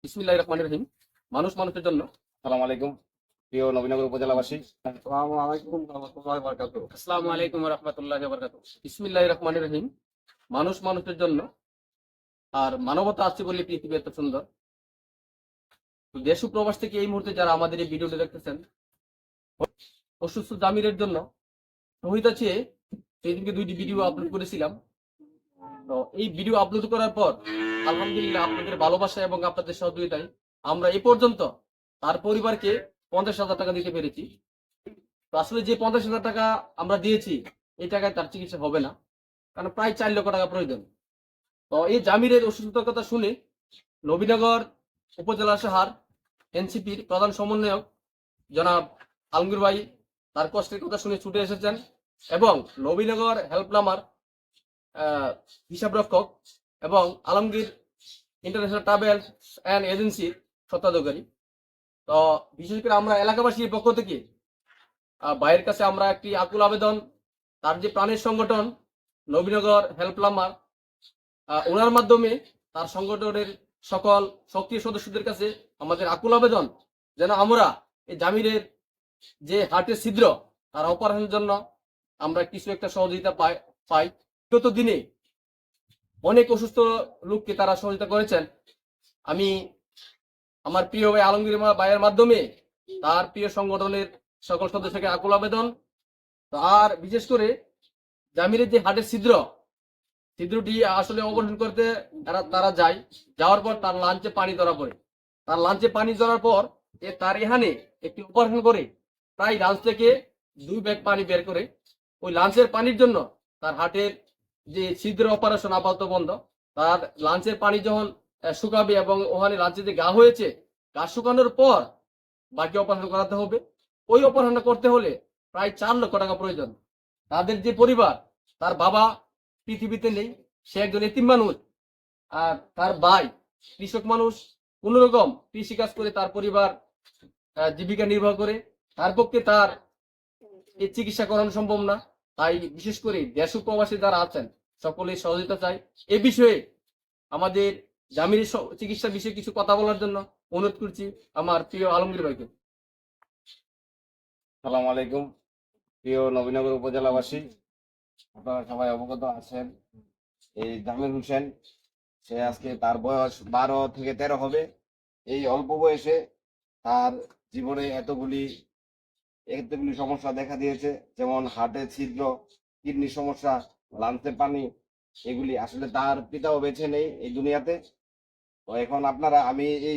বিসমিল্লাহির রহমানির রহিম। মানুষ মানুষের জন্য। আসসালামু আলাইকুম প্রিয় নবীনগর উপজেলাবাসী। আসসালামু আলাইকুম ওয়া রাহমাতুল্লাহি ওয়া বারাকাতুহু। আসসালামু আলাইকুম ওয়া রাহমাতুল্লাহি ওয়া বারাকাতুহু। বিসমিল্লাহির রহমানির রহিম। মানুষ মানুষের জন্য আর মানবতা আছে বলে পৃথিবী এত সুন্দর। তো দেশ ও প্রবাস থেকে এই মুহূর্তে যারা আমাদের এই ভিডিওটি দেখতেছেন, অসুস্থ জামিরের জন্য শহীদ আছে, সেদিনকে 2টি ভিডিও আপলোড করেছিলাম। তো এই ভিডিও আপলোড করার পর আলহামদুলিল্লাহ আপনাদের ভালোবাসা এবং আপনাদের সহযোগিতায় আমরা এ পর্যন্ত তার পরিবারকে 50,000 টাকা দিতে পেরেছি। তো আসলে যে 50,000 টাকা আমরা দিয়েছি, এই টাকায় তার চিকিৎসা হবে না, কারণ প্রায় 4 লক্ষ টাকা প্রয়োজন। তো এই জামিরের অসুস্থতার কথা শুনে নবীনগর উপজেলা শাখার এনসিপির প্রধান সমন্বয়ক জনাব আলমগীর ভাই তার কষ্টের কথা শুনে ছুটে এসেছেন এবং নবীনগর হেল্পলামার হিসাবরক্ষক এবং আলমগীর ইন্টারন্যাশনাল ট্রাভেল অ্যান্ড এজেন্সির স্বত্বাধিকারী। তো বিশেষ করে আমরা এলাকাবাসীর পক্ষ থেকে ভাইয়ের কাছে আমরা একটি আকুল আবেদন, তার যে প্রাণের সংগঠন নবীনগর হেল্পলামার, ওনার মাধ্যমে তার সংগঠনের সকল সক্রিয় সদস্যদের কাছে আমাদের আকুল আবেদন যেন আমরা এই জামিরের যে হার্টের ছিদ্র তার অপারেশনের জন্য আমরা কিছু একটা সহযোগিতা পাই। বিগত দিনে অনেক অসুস্থ লোককে তারা সহযোগিতা করেছেন। আমি আমার প্রিয় ভাই আলমগীর ভাইয়ের মাধ্যমে তার প্রিয় সংগঠনের সকল সদস্যকে আকুল আবেদন। আর বিশেষ করে জামিরের যে হার্টের ছিদ্রটি আসলে অপারেশন করতে তারা যায়, যাওয়ার পর তার লাঞ্চে পানি ধরা পড়ে। তার লাঞ্চে পানি ধরার পর তার এখানে একটি অপারেশন করে প্রায় লাঞ্চ থেকে 2 ব্যাগ পানি বের করে ওই লাঞ্চের পানির জন্য তার হার্টের যে ছিদ্র অপারেশন আপাতত বন্ধ। তার লাঞ্চের পানি যখন শুকাবে এবং ওখানে লাঞ্চে যে গা হয়েছে, গা শুকানোর পর বাকি অপারেশন করাতে হবে। ওই অপারেশনটা করতে হলে প্রায় 4 লক্ষ টাকা প্রয়োজন। তাদের যে পরিবার, তার বাবা পৃথিবীতে নেই, সে একজন এতিম মানুষ, আর তার ভাই কৃষক মানুষ, কোন রকম কৃষি কাজ করে তার পরিবার জীবিকা নির্বাহ করে। তার পক্ষে তার এই চিকিৎসা করানো সম্ভব না। তাই বিশেষ করে দেশ প্রবাসী যারা আছেন সকলের সহযোগিতা চাই। এ বিষয়ে আমাদের জামিরের চিকিৎসা বিষয়ে কিছু কথা বলার জন্য অনুরোধ করছি আমার প্রিয় আলমগীর ভাইকে। আসসালামু আলাইকুম প্রিয় নবীনগর উপজেলাবাসী। আপনারা সবাই অবগত আছেন, এই জামির হোসেন, সে আজকে তার বয়স 12 থেকে 13 হবে। এই অল্প বয়সে তার জীবনে এতগুলি সমস্যা দেখা দিয়েছে, যেমন হার্টের ছিদ্র, কিডনির সমস্যা, লাঞ্চে পানি। এগুলি আসলে তার পিতাও বেঁচে নেই এই দুনিয়াতে। তো এখন আমি এই